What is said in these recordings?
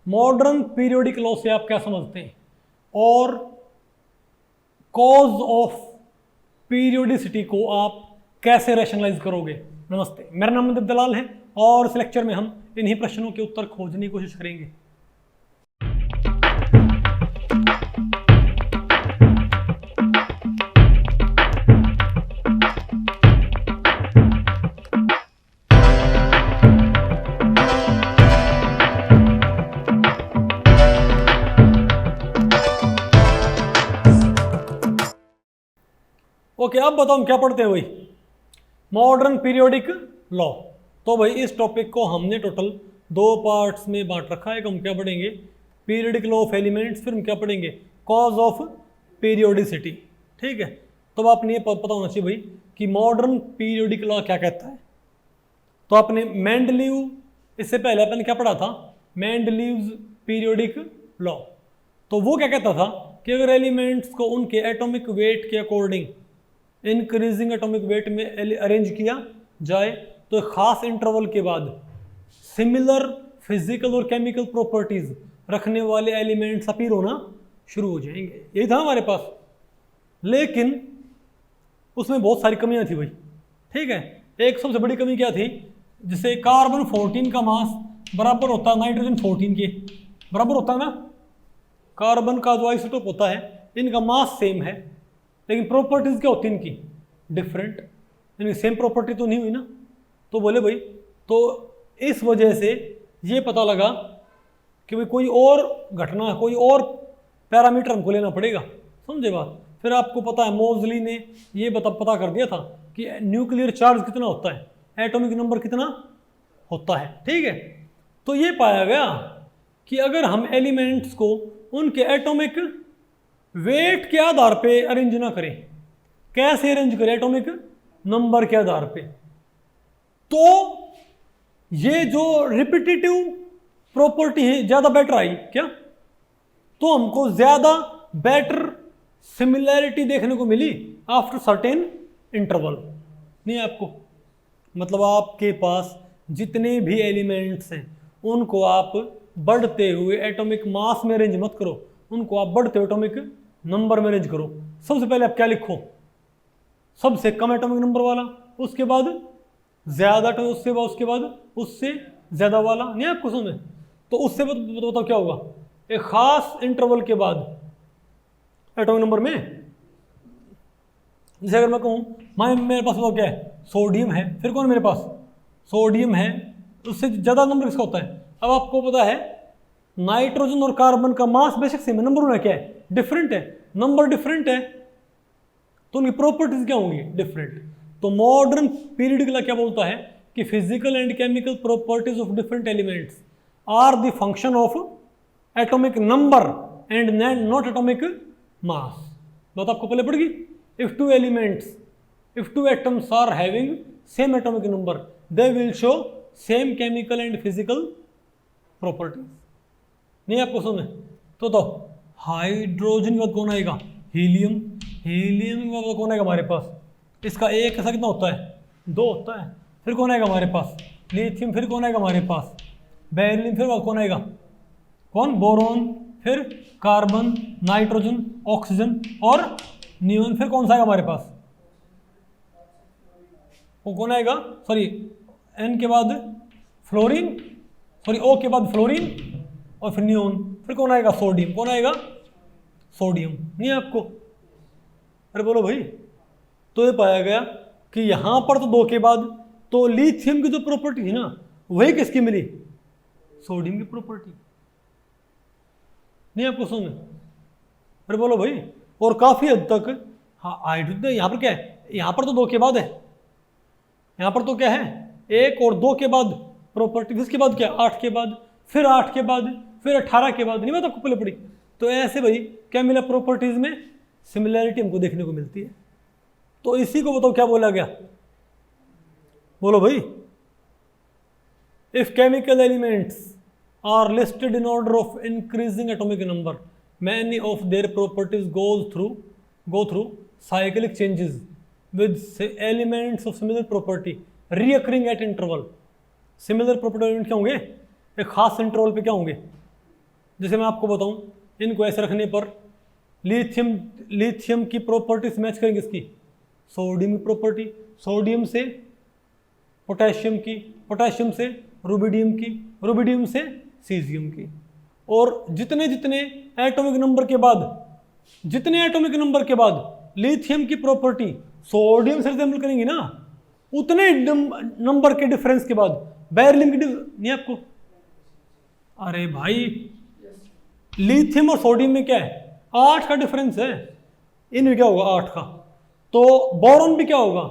Modern periodic law से आप क्या समझते हैं और कॉज ऑफ पीरियोडिसिटी को आप कैसे रैशनलाइज करोगे। नमस्ते, मेरा नाम नंदित दलाल है और इस लेक्चर में हम इन्हीं प्रश्नों के उत्तर खोजने की कोशिश करेंगे। ओके, अब बताओ हम क्या पढ़ते हैं भाई, मॉडर्न पीरियोडिक लॉ। तो भाई इस टॉपिक को हमने टोटल 2 पार्ट्स में बांट रखा है। हम क्या पढ़ेंगे, पीरियोडिक लॉ ऑफ एलिमेंट्स, फिर हम क्या पढ़ेंगे, कॉज ऑफ पीरियोडिसिटी। ठीक है, तो आपने ये पता होना चाहिए भाई कि मॉडर्न पीरियोडिक लॉ क्या कहता है। तो आपने मेंडलीव, इससे पहले अपन क्या पढ़ा था, मेंडलीव्स पीरियोडिक लॉ। तो वो क्या कहता था कि अगर एलिमेंट्स को उनके एटॉमिक वेट के अकॉर्डिंग इंक्रीजिंग एटॉमिक वेट में अरेंज किया जाए तो खास इंटरवल के बाद सिमिलर फिजिकल और केमिकल प्रॉपर्टीज रखने वाले एलिमेंट्स अपीयर होना शुरू हो जाएंगे। यही था हमारे पास, लेकिन उसमें बहुत सारी कमियां थी भाई। ठीक है, एक सबसे बड़ी कमी क्या थी, जिसे कार्बन 14 का मास बराबर होता है नाइट्रोजन 14 के बराबर होता है ना। कार्बन का जो आइसोटोप होता है, इनका मास सेम है, लेकिन प्रॉपर्टीज क्या होती है इनकी, डिफरेंट। यानी सेम प्रॉपर्टी तो नहीं हुई ना। तो बोले भाई, तो इस वजह से ये पता लगा कि भाई कोई और घटना, कोई और पैरामीटर हमको लेना पड़ेगा। समझे बात। फिर आपको पता है मोजली ने ये पता कर दिया था कि न्यूक्लियर चार्ज कितना होता है, एटॉमिक नंबर कितना होता है। ठीक है, तो ये पाया गया कि अगर हम एलिमेंट्स को उनके एटॉमिक वेट के आधार पे अरेंज ना करें, कैसे अरेंज करें, एटॉमिक नंबर के आधार पे, तो ये जो रिपीटेटिव प्रॉपर्टी है ज्यादा बेटर आई क्या, तो हमको ज्यादा बेटर सिमिलैरिटी देखने को मिली आफ्टर सर्टेन इंटरवल। नहीं आपको, मतलब आपके पास जितने भी एलिमेंट्स हैं उनको आप बढ़ते हुए एटॉमिक मास में अरेंज मत करो, उनको आप बढ़ते हुए एटॉमिक नंबर में अरेंज करो। सबसे पहले आप क्या लिखो, सबसे कम एटॉमिक नंबर वाला, उसके बाद ज्यादा, उसके बाद उससे ज्यादा वाला। नहीं आपको समझ, तो उससे बताओ क्या होगा, एक खास इंटरवल के बाद एटॉमिक नंबर में, जैसे अगर मैं कहूँ मेरे पास बताओ क्या है, सोडियम है, फिर कौन मेरे पास, सोडियम है, उससे ज्यादा नंबर किसका होता है। अब आपको पता है नाइट्रोजन और कार्बन का मास बेशक सेम है, नंबर उनका क्या है, डिफरेंट है, नंबर डिफरेंट है, तो उनकी प्रॉपर्टीज क्या होंगी, डिफरेंट। तो मॉडर्न पीरियड का क्या बोलता है कि physical and chemical properties of different elements are the function of atomic number and not atomic mass. बात आपको पहले पड़ेगी। If two atoms are having same atomic number they will show same chemical and physical properties. नहीं आपको समझ, तो hydrogen का कौन आएगा, हीलियम, हीलियम का कौन आएगा हमारे पास, इसका एक ऐसा कितना होता है, 2 होता है। फिर कौन आएगा हमारे पास, लिथियम, फिर कौन आएगा हमारे पास, बेरिलियम, फिर कौन आएगा, कौन, बोरॉन, फिर कार्बन, नाइट्रोजन, ऑक्सीजन और नियोन, फिर कौन सा आएगा हमारे पास, वो कौन आएगा, सॉरी एन के बाद फ्लोरीन, सॉरी ओ के बाद फ्लोरीन और फिर नियोन, फिर कौन आएगा, सोडियम, कौन आएगा, सोडियम। नहीं आपको, अरे बोलो भाई। तो ये पाया गया कि यहां पर तो 2 के बाद तो लिथियम की जो प्रॉपर्टी थी ना, वही किसकी मिली, सोडियम की प्रॉपर्टी। नहीं आपको समझ, अरे बोलो भाई। और काफी हद तक हाँ हाइड्रोजन यहां पर क्या है, यहां पर तो 2 के बाद है, यहां पर तो क्या है 1 और 2 के बाद प्रॉपर्टी, इसके बाद क्या 8 के बाद, फिर 8 के बाद, फिर 18 के बाद। नहीं बात आपको पहले पड़ी। तो ऐसे भाई क्या मिला, प्रॉपर्टीज में सिमिलैरिटी हमको देखने को मिलती है। तो इसी को बताओ क्या बोला गया, बोलो भाई। If chemical elements are listed in order of increasing atomic number, many of their properties go through cyclic changes with elements of similar property reoccurring at interval। Similar property element क्या होंगे, एक खास इंटरवल पे क्या होंगे, जैसे मैं आपको बताऊं, इनको ऐसे रखने पर लिथियम की प्रॉपर्टीज मैच करेंगे इसकी, सोडियम की प्रॉपर्टी, सोडियम से पोटेशियम की, पोटेशियम से रुबिडियम की, रुबिडियम से सीजियम की। और जितने जितने एटॉमिक नंबर के बाद, जितने एटॉमिक नंबर के बाद लिथियम की प्रॉपर्टी सोडियम से रिजेंबल करेंगी ना, उतने नंबर के डिफरेंस के बाद बेरिलियम की नहीं आपको, अरे भाई लिथियम और सोडियम में क्या है 8 का डिफरेंस है, इनमें क्या होगा 8 का, तो बोरॉन भी क्या होगा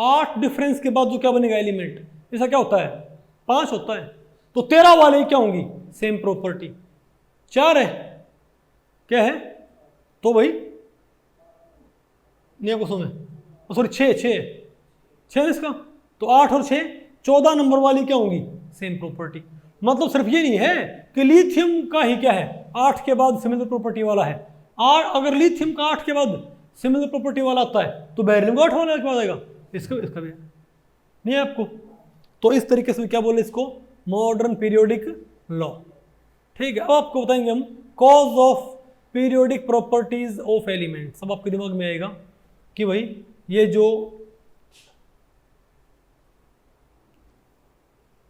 8 डिफरेंस के बाद जो क्या बनेगा एलिमेंट, ऐसा क्या होता है 5 होता है। तो 13 वाले क्या होंगी सेम प्रॉपर्टी, 4 है क्या है, तो भाई नहीं आपको समझ, सॉरी 6 है इसका, तो 8 और 6 14 नंबर वाली क्या होंगी सेम प्रॉपर्टी। मतलब सिर्फ ये नहीं है कि लिथियम का ही क्या है 8 के बाद सिमिलर प्रॉपर्टी वाला है, और अगर लिथियम का 8 के बाद सिमिलर प्रॉपर्टी वाला आता है तो बेरिलियम का 8 वाला के बाद आएगा, इसका भी नहीं है आपको। तो इस तरीके से क्या बोले इसको, मॉडर्न पीरियोडिक लॉ। ठीक है, अब आपको बताएंगे हम cause of periodic properties of elements. अब आपके दिमाग में आएगा कि भाई ये जो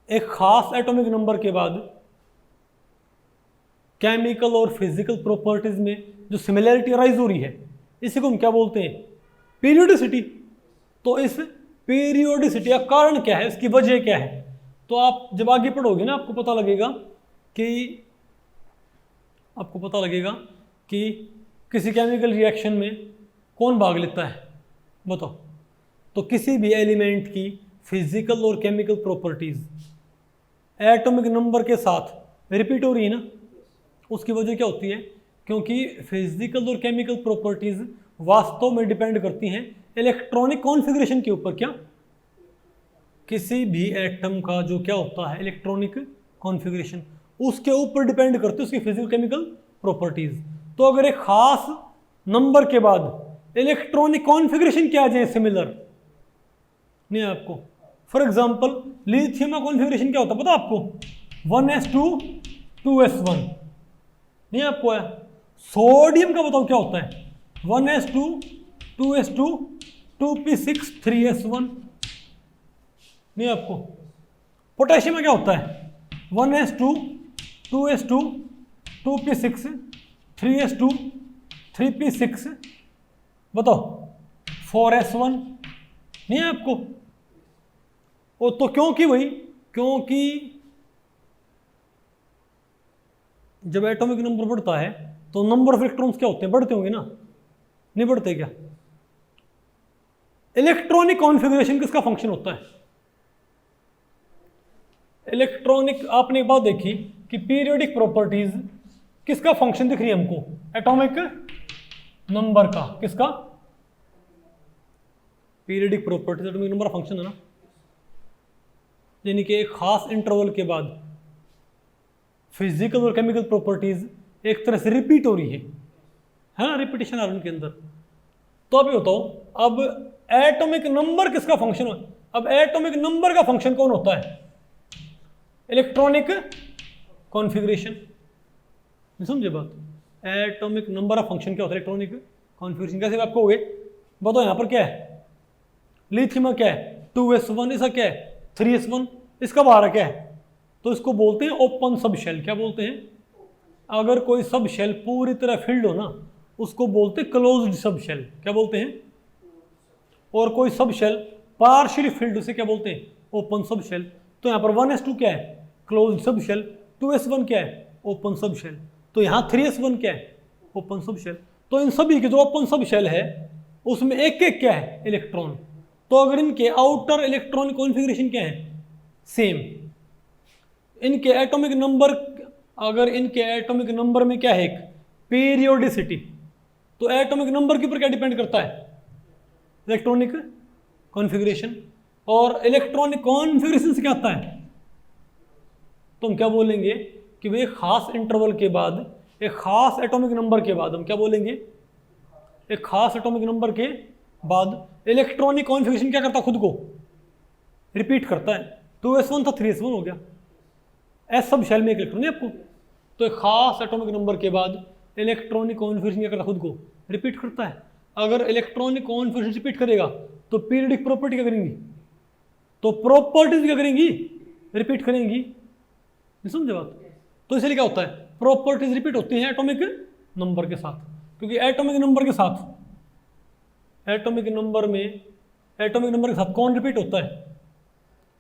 एक खास एटॉमिक नंबर के बाद केमिकल और फिजिकल प्रॉपर्टीज में जो सिमिलैरिटी अराइज हो रही है, इसी को हम क्या बोलते हैं पीरियोडिसिटी। तो इस पीरियोडिसिटी का कारण क्या है, इसकी वजह क्या है, तो आप जब आगे पढ़ोगे ना आपको पता लगेगा कि किसी केमिकल रिएक्शन में कौन भाग लेता है बताओ। तो किसी भी एलिमेंट की फिजिकल और केमिकल प्रॉपर्टीज एटॉमिक नंबर के साथ रिपीट हो रही है ना, उसकी वजह क्या होती है, क्योंकि फिजिकल और केमिकल प्रॉपर्टीज वास्तव में डिपेंड करती हैं इलेक्ट्रॉनिक कॉन्फ़िगरेशन के ऊपर। क्या, किसी भी एटम का जो क्या होता है इलेक्ट्रॉनिक कॉन्फ़िगरेशन, उसके ऊपर डिपेंड करती है उसकी फिजिकल केमिकल प्रॉपर्टीज। तो अगर एक खास नंबर के बाद इलेक्ट्रॉनिक कॉन्फ़िगरेशन क्या आ जाए सिमिलर, नहीं आपको, फॉर एग्जांपल लिथियम का कॉन्फ़िगरेशन क्या होता है पता आपको, 1s2 2s1 नहीं आपको है। सोडियम का बताओ क्या होता है, 1s2 2s2 2p6 3s1 नहीं आपको। पोटेशियम में क्या होता है, 1s2 2s2 2p6 3s2 3p6 बताओ 4s1 नहीं है आपको। ओ तो क्योंकि जब एटॉमिक नंबर बढ़ता है तो नंबर ऑफ इलेक्ट्रॉन्स क्या होते हैं, बढ़ते होंगे ना, नहीं बढ़ते क्या। इलेक्ट्रॉनिक कॉन्फ़िगरेशन किसका फंक्शन होता है, इलेक्ट्रॉनिक। आपने एक बात देखी कि पीरियोडिक प्रॉपर्टीज किसका फंक्शन दिख रही है हमको, एटॉमिक नंबर का, किसका, पीरियोडिक प्रॉपर्टीज एटॉमिक नंबर का फंक्शन है ना। यानी कि एक खास इंटरवल के बाद फिजिकल और केमिकल प्रॉपर्टीज एक तरह से रिपीट हो रही है ना, रिपीटेशन आ रही है उनके अंदर। तो अब ये बताओ, अब एटॉमिक नंबर किसका फंक्शन है, अब एटॉमिक नंबर का फंक्शन कौन होता है, इलेक्ट्रॉनिक कॉन्फ़िगरेशन। समझे बात, एटॉमिक नंबर का फंक्शन क्या होता है इलेक्ट्रॉनिक कॉन्फ़िगरेशन। कैसे आप कहोगे बताओ, यहाँ पर क्या है, लिथियम क्या है 2s1, इसका क्या है 3s1, इसका बाहर क्या है, तो इसको बोलते हैं ओपन सब शेल। क्या बोलते हैं, अगर कोई सब शेल पूरी तरह फिल्ड हो ना उसको बोलते हैं क्लोज्ड सब शेल। क्या बोलते हैं, और कोई सब शेल पार्शियली फिल्ड उसे क्या बोलते हैं ओपन सब शेल। तो यहाँ पर 1s2 क्या है क्लोज्ड सब शेल, 2s1 क्या है ओपन सब शेल, तो यहाँ 3s1 क्या है ओपन सब शेल। तो इन सभी के जो ओपन सब शेल है उसमें एक एक क्या है इलेक्ट्रॉन। तो अगर इनके आउटर इलेक्ट्रॉनिक कॉन्फ़िगरेशन क्या है सेम, इनके एटॉमिक नंबर, अगर इनके एटॉमिक नंबर में क्या है एक पीरियोडिसिटी, तो एटॉमिक नंबर के ऊपर क्या डिपेंड करता है इलेक्ट्रॉनिक कॉन्फ़िगरेशन, और इलेक्ट्रॉनिक कॉन्फ़िगरेशन से क्या आता है, तो हम क्या बोलेंगे कि भाई एक खास इंटरवल के बाद, एक खास एटॉमिक नंबर के बाद हम क्या बोलेंगे, एक खास एटॉमिक नंबर के बाद इलेक्ट्रॉनिक कॉन्फ़िगरेशन क्या करता है खुद को रिपीट करता है। 2s1 था 3s1 हो गया, एस सब शेल में एक इलेक्ट्रॉन है आपको, तो एक खास एटॉमिक नंबर के बाद इलेक्ट्रॉनिक कॉन्फिगरेशन क्या करता है, खुद को रिपीट करता है। अगर इलेक्ट्रॉनिक कॉन्फिगरेशन रिपीट करेगा तो पीरियडिक प्रॉपर्टी क्या करेंगी, तो प्रॉपर्टीज क्या करेंगी, रिपीट करेंगी। नहीं समझे बात? तो इसलिए क्या होता है, प्रॉपर्टीज रिपीट होती हैं एटॉमिक नंबर के साथ, क्योंकि एटॉमिक नंबर के साथ कौन रिपीट होता है,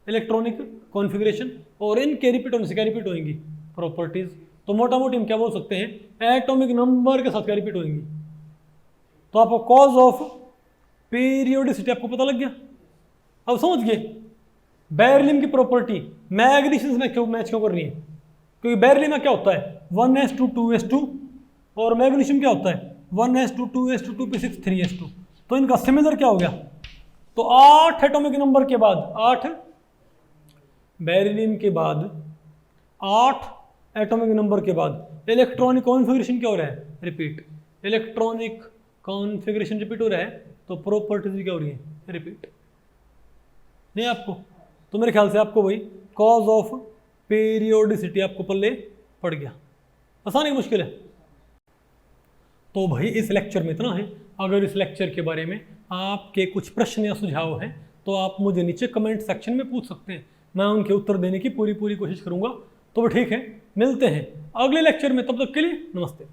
इलेक्ट्रॉनिक कॉन्फ़िगरेशन, और इनके रिपीट होने से क्या रिपीट होंगी, प्रॉपर्टीज। तो मोटा मोटी हम क्या बोल सकते हैं, एटॉमिक नंबर के साथ क्या रिपीट होंगी। तो आपको कॉज ऑफ पीरियोडिसिटी आपको पता लग गया, अब समझ गए बेरिलियम की प्रॉपर्टी मैग्नीशियम में क्यों मैच क्यों कर रही है, क्योंकि बेरिलियम में क्या होता है 1s2 2s2 और मैग्नीशियम क्या होता है 1s2 2s2 2p6 3s2। तो इनका सिमिलर क्या हो गया, तो 8 एटॉमिक नंबर के बाद 8 बेरिलियम के बाद 8 एटॉमिक नंबर के बाद इलेक्ट्रॉनिक कॉन्फ़िगरेशन क्या हो रहा है, रिपीट। इलेक्ट्रॉनिक कॉन्फ़िगरेशन रिपीट हो रहा है तो प्रॉपर्टीज भी क्या हो रही है, रिपीट। नहीं आपको, तो मेरे ख्याल से आपको वही कॉज ऑफ पीरियोडिसिटी आपको पल्ले पड़ गया। आसान है कि मुश्किल है? तो भाई इस लेक्चर में इतना है। अगर इस लेक्चर के बारे में आपके कुछ प्रश्न या सुझाव हैं तो आप मुझे नीचे कमेंट सेक्शन में पूछ सकते हैं, मैं उनके उत्तर देने की पूरी कोशिश करूंगा। तो ठीक है, मिलते हैं अगले लेक्चर में, तब तक के लिए नमस्ते।